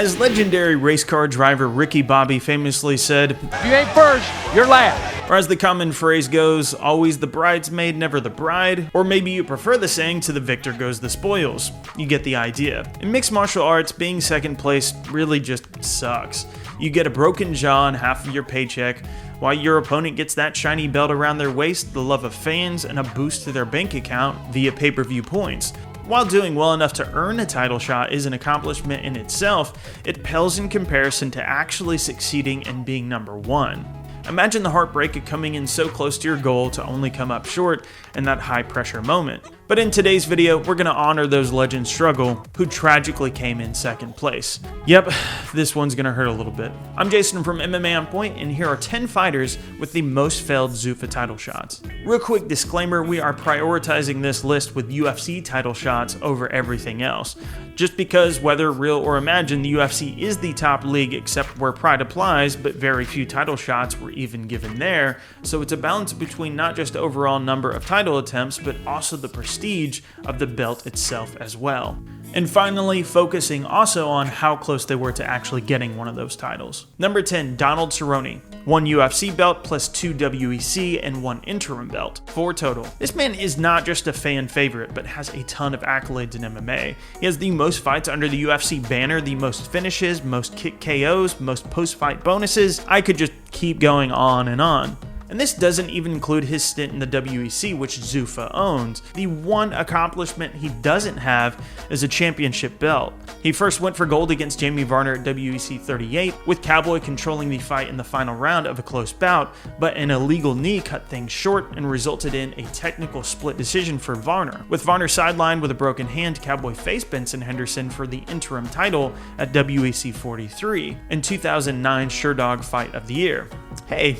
As legendary race car driver Ricky Bobby famously said, "If you ain't first, you're last." Or as the common phrase goes, always the bridesmaid, never the bride. Or maybe you prefer the saying, to the victor goes the spoils. You get the idea. In mixed martial arts, being second place really just sucks. You get a broken jaw and half of your paycheck, while your opponent gets that shiny belt around their waist, the love of fans, and a boost to their bank account via pay-per-view points. While doing well enough to earn a title shot is an accomplishment in itself, it pales in comparison to actually succeeding and being number one. Imagine the heartbreak of coming in so close to your goal to only come up short in that high pressure moment. But in today's video, we're going to honor those legends' struggle who tragically came in second place. Yep, this one's going to hurt a little bit. I'm Jason from MMA On Point, and here are 10 fighters with the most failed Zuffa title shots. Real quick disclaimer, we are prioritizing this list with UFC title shots over everything else. Just because, whether real or imagined, the UFC is the top league except where pride applies, but very few title shots were even given there, so it's a balance between not just overall number of title attempts, but also the prestige of the belt itself as well. And finally, focusing also on how close they were to actually getting one of those titles. Number 10, Donald Cerrone. 1 UFC belt plus 2 WEC and 1 interim belt. 4 total. This man is not just a fan favorite, but has a ton of accolades in MMA. He has the most fights under the UFC banner, the most finishes, most kick KOs, most post-fight bonuses. I could just keep going on and on. And this doesn't even include his stint in the WEC, which Zuffa owns. The one accomplishment he doesn't have is a championship belt. He first went for gold against Jamie Varner at WEC 38, with Cowboy controlling the fight in the final round of a close bout, but an illegal knee cut things short and resulted in a technical split decision for Varner. With Varner sidelined with a broken hand, Cowboy faced Benson Henderson for the interim title at WEC 43 in 2009 Sherdog Fight of the Year. Hey,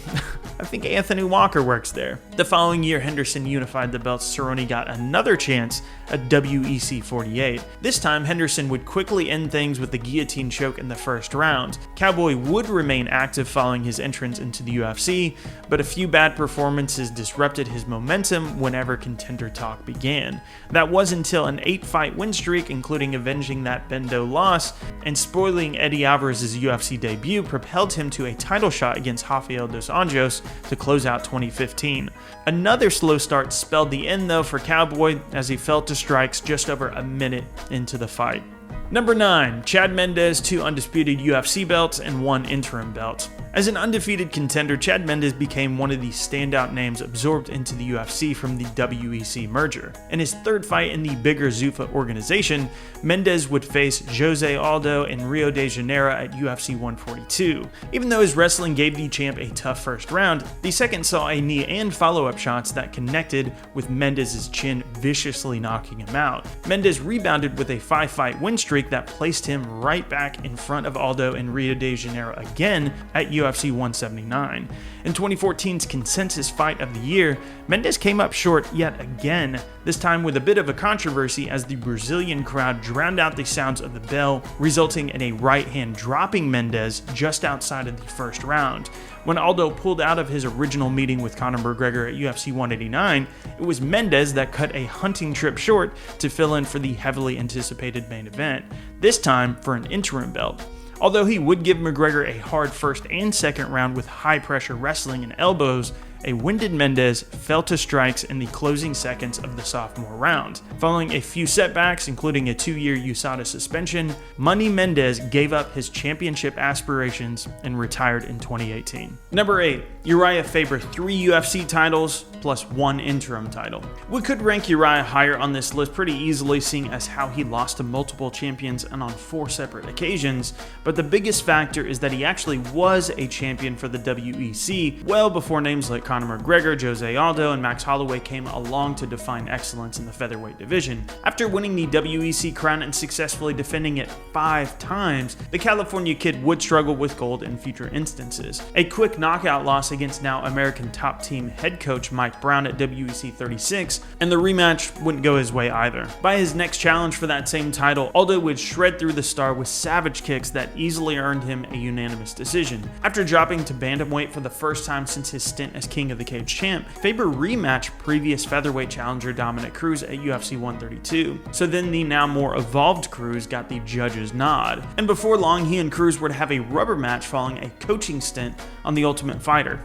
I think Anthony Walker works there. The following year, Henderson unified the belts. Cerrone got another chance at WEC 48. This time, Henderson would quickly end things with the guillotine choke in the first round. Cowboy would remain active following his entrance into the UFC, but a few bad performances disrupted his momentum whenever contender talk began. That was until an 8-fight win streak, including avenging that Bendo loss and spoiling Eddie Alvarez's UFC debut, propelled him to a title shot against Rafael dos Anjos to close out 2015. Another slow start spelled the end though for Cowboy as he fell to strikes just over a minute into the fight. Number 9, Chad Mendes, 2 undisputed UFC belts and 1 interim belt. As an undefeated contender, Chad Mendes became one of the standout names absorbed into the UFC from the WEC merger. In his third fight in the bigger Zuffa organization, Mendes would face Jose Aldo in Rio de Janeiro at UFC 142. Even though his wrestling gave the champ a tough first round, the second saw a knee and follow-up shots that connected with Mendes' chin, viciously knocking him out. Mendes rebounded with a 5-fight win streak that placed him right back in front of Aldo in Rio de Janeiro again at UFC 179. In 2014's consensus fight of the year, Mendes came up short yet again, this time with a bit of a controversy as the Brazilian crowd drowned out the sounds of the bell, resulting in a right hand dropping Mendes just outside of the first round. When Aldo pulled out of his original meeting with Conor McGregor at UFC 189, it was Mendes that cut a hunting trip short to fill in for the heavily anticipated main event, this time for an interim belt. Although he would give McGregor a hard first and second round with high-pressure wrestling and elbows, a winded Mendes fell to strikes in the closing seconds of the sophomore round. Following a few setbacks, including a 2-year USADA suspension, Money Mendes gave up his championship aspirations and retired in 2018. Number 8, Uriah Faber, 3 UFC titles plus 1 interim title. We could rank Uriah higher on this list pretty easily, seeing as how he lost to multiple champions and on 4 separate occasions, but the biggest factor is that he actually was a champion for the WEC well before names like Conor McGregor, Jose Aldo, and Max Holloway came along to define excellence in the featherweight division. After winning the WEC crown and successfully defending it 5 times, the California kid would struggle with gold in future instances. A quick knockout loss against now American top team head coach Mike Brown at WEC 36, and the rematch wouldn't go his way either. By his next challenge for that same title, Aldo would shred through the star with savage kicks that easily earned him a unanimous decision. After dropping to bantamweight for the first time since his stint as King King of the Cage champ, Faber rematched previous featherweight challenger Dominic Cruz at UFC 132. So then the now more evolved Cruz got the judge's nod. And before long, he and Cruz were to have a rubber match following a coaching stint on The Ultimate Fighter.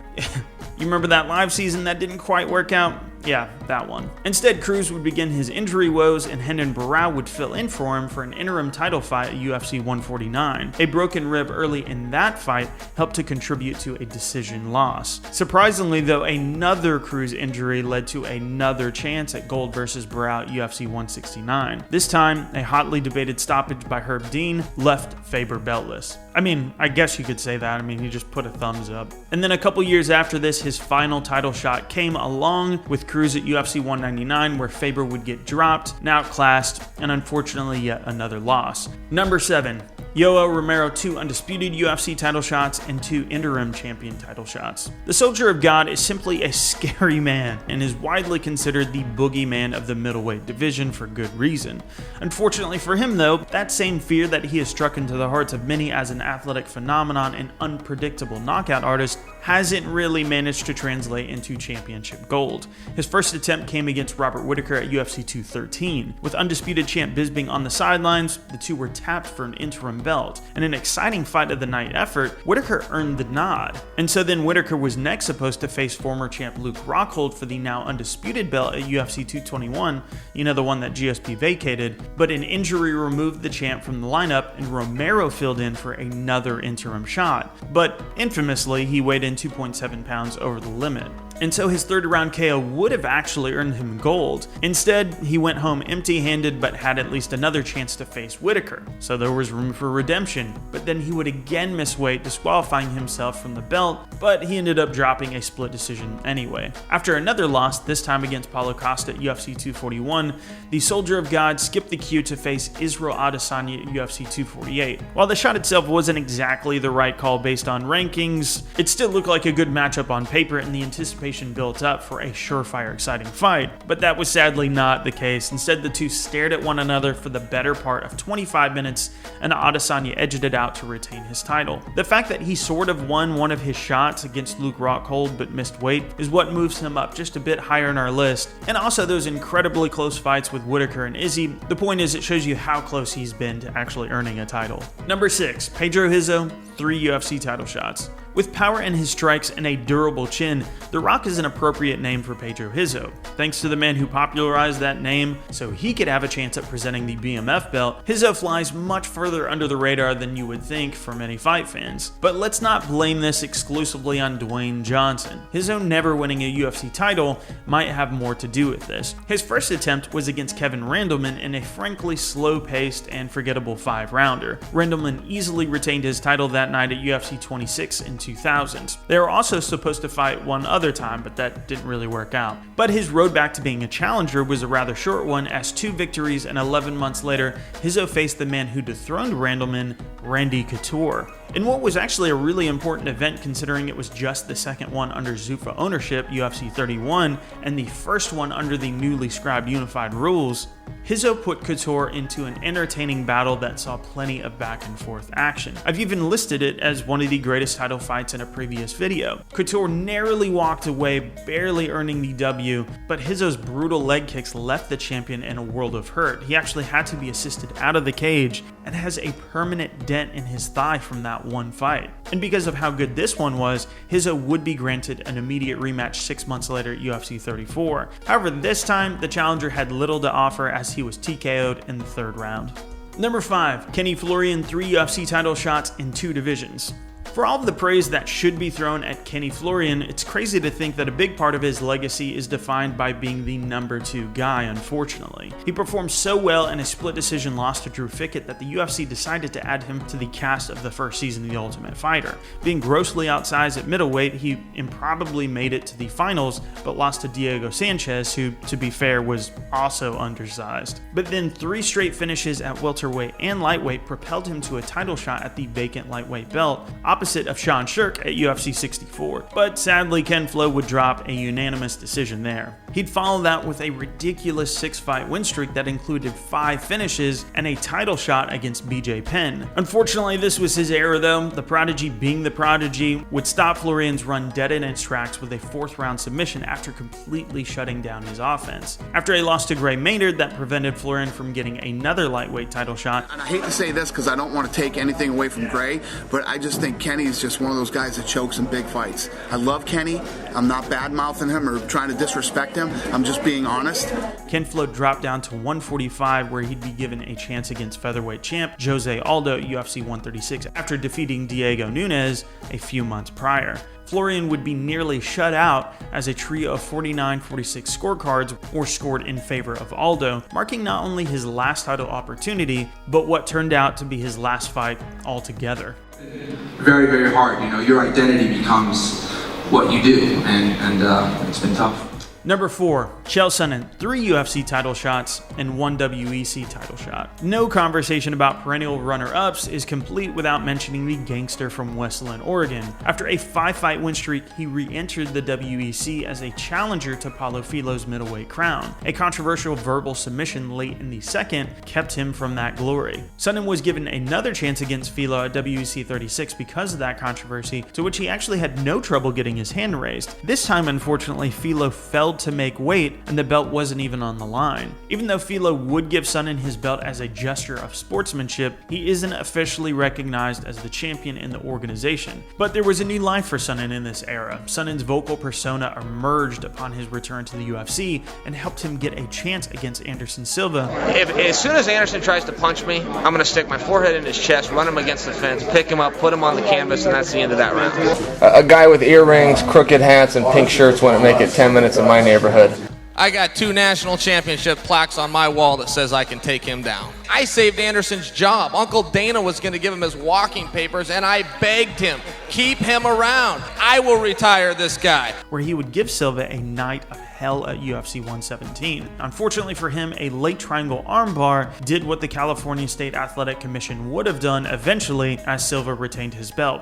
You remember that live season that didn't quite work out? Yeah, that one. Instead, Cruz would begin his injury woes and Hendon Barao would fill in for him for an interim title fight at UFC 149. A broken rib early in that fight helped to contribute to a decision loss. Surprisingly though, another Cruz injury led to another chance at gold versus Barao at UFC 169. This time, a hotly debated stoppage by Herb Dean left Faber beltless. I mean, I guess you could say that. I mean, he just put a thumbs up. And then a couple years after this, his final title shot came along with Cruz at UFC 199, where Faber would get dropped, outclassed, and unfortunately yet another loss. Number 7. Yoel Romero, 2 undisputed UFC title shots and 2 interim champion title shots. The Soldier of God is simply a scary man and is widely considered the boogeyman of the middleweight division for good reason. Unfortunately for him though, that same fear that he has struck into the hearts of many as an athletic phenomenon and unpredictable knockout artist hasn't really managed to translate into championship gold. His first attempt came against Robert Whittaker at UFC 213. With undisputed champ Bisping on the sidelines, the two were tapped for an interim belt. In an exciting fight of the night effort, Whittaker earned the nod. And so then Whittaker was next supposed to face former champ Luke Rockhold for the now undisputed belt at UFC 221, the one that GSP vacated, but an injury removed the champ from the lineup and Romero filled in for another interim shot. But infamously, he weighed in 2.7 pounds over the limit. And so his third round KO would have actually earned him gold. Instead, he went home empty-handed but had at least another chance to face Whittaker, so there was room for redemption. But then he would again miss weight, disqualifying himself from the belt, but he ended up dropping a split decision anyway. After another loss, this time against Paulo Costa at UFC 241, the Soldier of God skipped the queue to face Israel Adesanya at UFC 248. While the shot itself wasn't exactly the right call based on rankings, it still looked like a good matchup on paper and the anticipation built up for a surefire exciting fight, but that was sadly not the case. Instead, the two stared at one another for the better part of 25 minutes and Adesanya edged it out to retain his title. The fact that he sort of won one of his shots against Luke Rockhold but missed weight is what moves him up just a bit higher in our list, and also those incredibly close fights with Whittaker and Izzy. The point is, it shows you how close he's been to actually earning a title. Number 6, Pedro Hizo, 3 UFC title shots. With power in his strikes and a durable chin, The Rock is an appropriate name for Pedro Hizo. Thanks to the man who popularized that name so he could have a chance at presenting the BMF belt, Hizo flies much further under the radar than you would think for many fight fans. But let's not blame this exclusively on Dwayne Johnson. Hizo never winning a UFC title might have more to do with this. His first attempt was against Kevin Randleman in a frankly slow-paced and forgettable 5-rounder. Randleman easily retained his title that night at UFC 26 in 2000s. They were also supposed to fight one other time, but that didn't really work out. But his road back to being a challenger was a rather short one, as 2 victories and 11 months later, Hizo faced the man who dethroned Randleman, Randy Couture, in what was actually a really important event considering it was just the second one under Zuffa ownership, UFC 31, and the first one under the newly scribed unified rules. Hizo put Couture into an entertaining battle that saw plenty of back and forth action. I've even listed it as one of the greatest title fights in a previous video. Couture narrowly walked away, barely earning the W, but Hizo's brutal leg kicks left the champion in a world of hurt. He actually had to be assisted out of the cage and has a permanent dent in his thigh from that one fight. And because of how good this one was, Hizo would be granted an immediate rematch 6 months later at UFC 34. However, this time, the challenger had little to offer as he was TKO'd in the 3rd round. Number 5, Kenny Florian, 3 UFC title shots in 2 divisions. For all of the praise that should be thrown at Kenny Florian, it's crazy to think that a big part of his legacy is defined by being the number 2 guy, unfortunately. He performed so well in a split decision loss to Drew Fickett that the UFC decided to add him to the cast of the first season of The Ultimate Fighter. Being grossly outsized at middleweight, he improbably made it to the finals, but lost to Diego Sanchez, who, to be fair, was also undersized. But then 3 straight finishes at welterweight and lightweight propelled him to a title shot at the vacant lightweight belt, opposite opposite of Sean Shirk at UFC 64. But sadly, Ken Flo would drop a unanimous decision there. He'd follow that with a ridiculous 6-fight win streak that included 5 finishes and a title shot against BJ Penn. Unfortunately, this was his era though. The Prodigy, being the Prodigy, would stop Florian's run dead in its tracks with a 4th-round submission after completely shutting down his offense. After a loss to Gray Maynard that prevented Florian from getting another lightweight title shot. And I hate to say this because I don't want to take anything away from Gray, but I just think Kenny's just one of those guys that chokes in big fights. I love Kenny. I'm not bad-mouthing him or trying to disrespect him. I'm just being honest. Ken Flo dropped down to 145, where he'd be given a chance against featherweight champ Jose Aldo at UFC 136 after defeating Diego Nunes a few months prior. Florian would be nearly shut out as a trio of 49-46 scorecards were scored in favor of Aldo, marking not only his last title opportunity, but what turned out to be his last fight altogether. Very, very hard. You know, your identity becomes what you do, and it's been tough. Number 4, Chael Sonnen, 3 UFC title shots and 1 WEC title shot. No conversation about perennial runner-ups is complete without mentioning the gangster from Westland, Oregon. After a 5-fight win streak, he re-entered the WEC as a challenger to Paulo Filo's middleweight crown. A controversial verbal submission late in the second kept him from that glory. Sonnen was given another chance against Filo at WEC 36 because of that controversy, to which he actually had no trouble getting his hand raised. This time, unfortunately, Filo failed to make weight and the belt wasn't even on the line. Even though Filo would give Sonnen his belt as a gesture of sportsmanship, he isn't officially recognized as the champion in the organization. But there was a new life for Sonnen in this era. Sonnen's vocal persona emerged upon his return to the UFC and helped him get a chance against Anderson Silva. As soon as Anderson tries to punch me, I'm going to stick my forehead in his chest, run him against the fence, pick him up, put him on the canvas, and that's the end of that round. A guy with earrings, crooked hats, and pink shirts wouldn't make it 10 minutes in my neighborhood. I got 2 national championship plaques on my wall that says I can take him down. I saved Anderson's job. Uncle Dana was going to give him his walking papers, and I begged him, keep him around. I will retire this guy. Where he would give Silva a night of hell at UFC 117. Unfortunately for him, a late triangle armbar did what the California State Athletic Commission would have done eventually, as Silva retained his belt.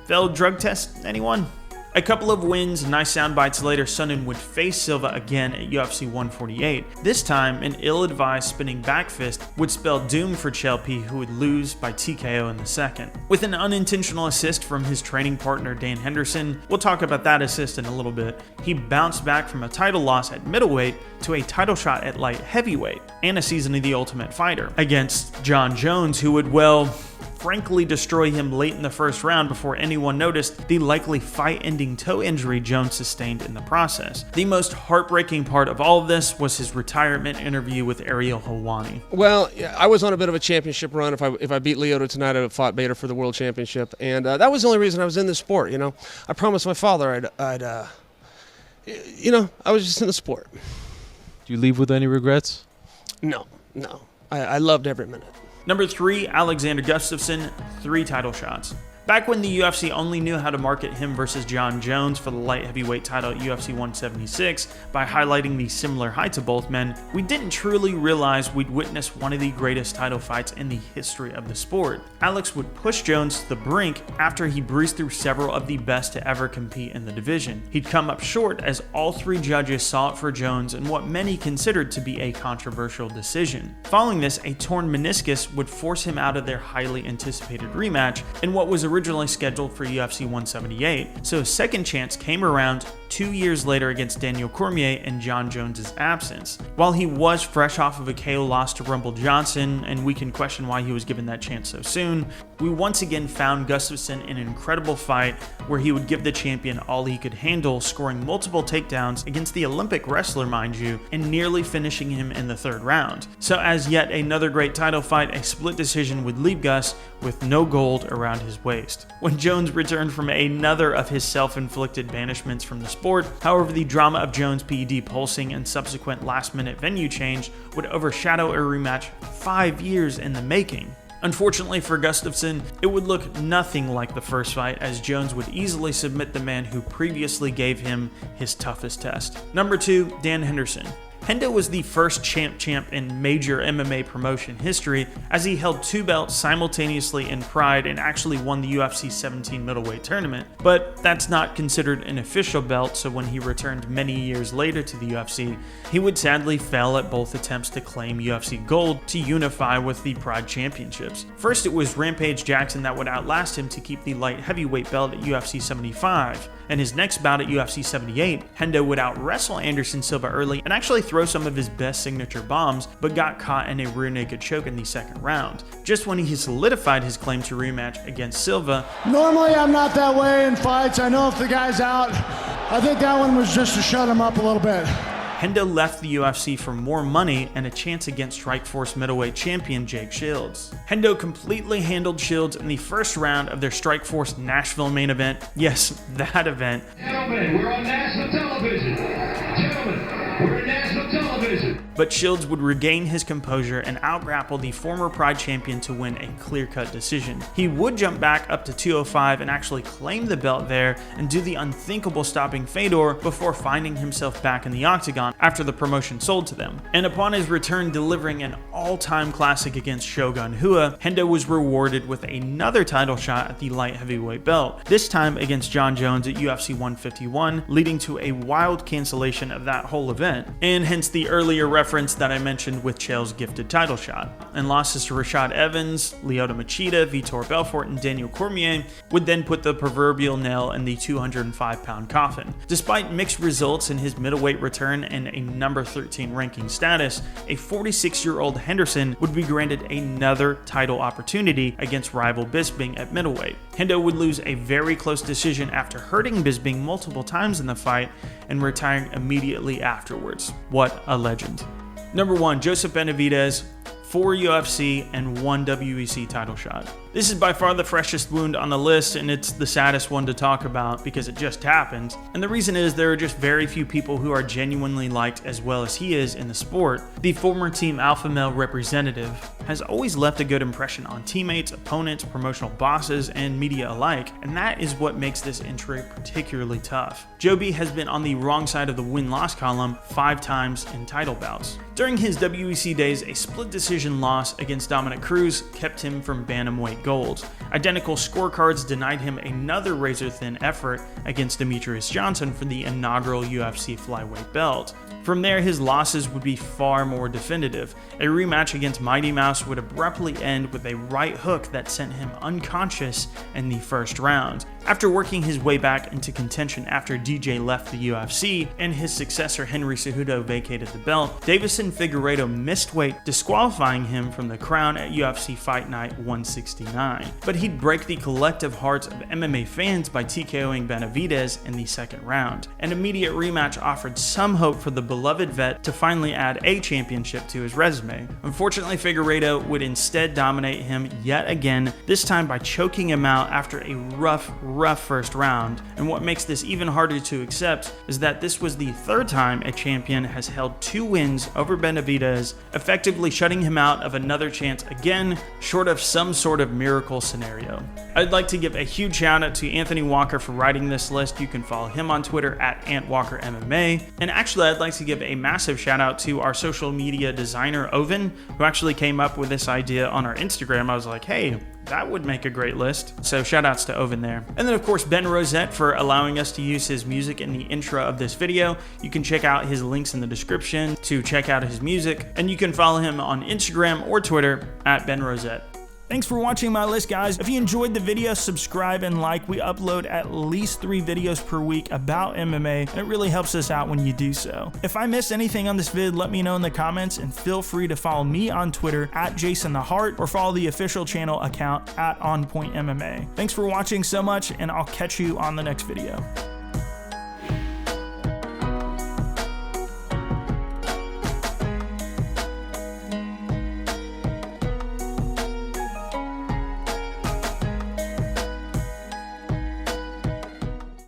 Failed drug test, anyone? A couple of wins, nice sound bites later, Sonnen would face Silva again at UFC 148. This time, an ill-advised spinning back fist would spell doom for Chael P, who would lose by TKO in the second. With an unintentional assist from his training partner Dan Henderson, we'll talk about that assist in a little bit, he bounced back from a title loss at middleweight to a title shot at light heavyweight, and a season of The Ultimate Fighter against John Jones, who would, frankly destroy him late in the first round before anyone noticed the likely fight-ending toe injury Jones sustained in the process. The most heartbreaking part of all of this was his retirement interview with Ariel Helwani. Well, I was on a bit of a championship run. If I beat Lyoto tonight, I would have fought Bader for the world championship, and that was the only reason I was in this sport. You know, I promised my father I was just in the sport. Do you leave with any regrets? No. I loved every minute. Number 3, Alexander Gustafsson, 3 title shots. Back when the UFC only knew how to market him versus John Jones for the light heavyweight title at UFC 176 by highlighting the similar heights of both men, we didn't truly realize we'd witness one of the greatest title fights in the history of the sport. Alex would push Jones to the brink after he breezed through several of the best to ever compete in the division. He'd come up short as all 3 judges saw it for Jones in what many considered to be a controversial decision. Following this, a torn meniscus would force him out of their highly anticipated rematch in what was originally scheduled for UFC 178, so a second chance came around 2 years later against Daniel Cormier in John Jones' absence. While he was fresh off of a KO loss to Rumble Johnson, and we can question why he was given that chance so soon, we once again found Gustafsson in an incredible fight where he would give the champion all he could handle, scoring multiple takedowns against the Olympic wrestler, mind you, and nearly finishing him in the 3rd round. So as yet another great title fight, a split decision would leave Gus with no gold around his waist. When Jones returned from another of his self-inflicted banishments from the sport, however, the drama of Jones' PED pulsing and subsequent last-minute venue change would overshadow a rematch 5 years in the making. Unfortunately for Gustafsson, it would look nothing like the first fight, as Jones would easily submit the man who previously gave him his toughest test. Number 2, Dan Henderson. Hendo was the first champ in major MMA promotion history, as he held 2 belts simultaneously in Pride and actually won the UFC 17 middleweight tournament. But that's not considered an official belt, so when he returned many years later to the UFC, he would sadly fail at both attempts to claim UFC gold to unify with the Pride championships. First, it was Rampage Jackson that would outlast him to keep the light heavyweight belt at UFC 75. And his next bout at UFC 78, Hendo would out-wrestle Anderson Silva early and actually throw some of his best signature bombs, but got caught in a rear naked choke in the second round. Just when he solidified his claim to rematch against Silva. Normally I'm not that way in fights. I know if the guy's out, I think that one was just to shut him up a little bit. Hendo left the UFC for more money and a chance against Strikeforce middleweight champion Jake Shields. Hendo completely handled Shields in the first round of their Strikeforce Nashville main event. Yes, that event. Gentlemen, we're on national television. Gentlemen, we're on national television. But Shields would regain his composure and out-grapple the former Pride champion to win a clear-cut decision. He would jump back up to 205 and actually claim the belt there and do the unthinkable stopping Fedor before finding himself back in the octagon after the promotion sold to them. And upon his return delivering an all-time classic against Shogun Rua, Hendo was rewarded with another title shot at the light heavyweight belt, this time against John Jones at UFC 151, leading to a wild cancellation of that whole event, and hence the earlier reference that I mentioned with Chael's gifted title shot. And losses to Rashad Evans, Lyoto Machida, Vitor Belfort, and Daniel Cormier would then put the proverbial nail in the 205-pound coffin. Despite mixed results in his middleweight return and a number 13 ranking status, a 46-year-old Henderson would be granted another title opportunity against rival Bisping at middleweight. Hendo would lose a very close decision after hurting Bisping multiple times in the fight and retiring immediately afterwards. What a legend. Number 1, Joseph Benavidez, 4 UFC and 1 WEC title shot. This is by far the freshest wound on the list, and it's the saddest one to talk about because it just happened. And the reason is there are just very few people who are genuinely liked as well as he is in the sport. The former Team Alpha Male representative has always left a good impression on teammates, opponents, promotional bosses, and media alike, and that is what makes this entry particularly tough. Joby has been on the wrong side of the win-loss column 5 times in title bouts. During his WEC days, a split decision loss against Dominic Cruz kept him from bantamweight gold. Identical scorecards denied him another razor-thin effort against Demetrius Johnson for the inaugural UFC flyweight belt. From there, his losses would be far more definitive. A rematch against Mighty Mouse would abruptly end with a right hook that sent him unconscious in the first round. After working his way back into contention after DJ left the UFC and his successor Henry Cejudo vacated the belt, Deiveson Figueiredo missed weight, disqualifying him from the crown at UFC Fight Night 169. But he'd break the collective hearts of MMA fans by TKOing Benavidez in the second round. An immediate rematch offered some hope for the beloved vet to finally add a championship to his resume. Unfortunately, Figueiredo would instead dominate him yet again, this time by choking him out after a rough first round. And what makes this even harder to accept is that this was the third time a champion has held 2 wins over Benavidez, effectively shutting him out of another chance again, short of some sort of miracle scenario. I'd like to give a huge shout out to Anthony Walker for writing this list. You can follow him on Twitter at AntWalkerMMA. And actually, I'd like to give a massive shout out to our social media designer Oven, who actually came up with this idea on our Instagram. I was like, hey, that would make a great list. So shout outs to Oven there. And then of course Ben Rosette for allowing us to use his music in the intro of this video. You can check out his links in the description to check out his music, and you can follow him on Instagram or Twitter at Ben Rosette. Thanks for watching my list, guys. If you enjoyed the video, subscribe and like. We upload at least 3 videos per week about MMA, and it really helps us out when you do so. If I missed anything on this vid, let me know in the comments, and feel free to follow me on Twitter at JasonTheHeart, or follow the official channel account at OnPointMMA. Thanks for watching so much, and I'll catch you on the next video.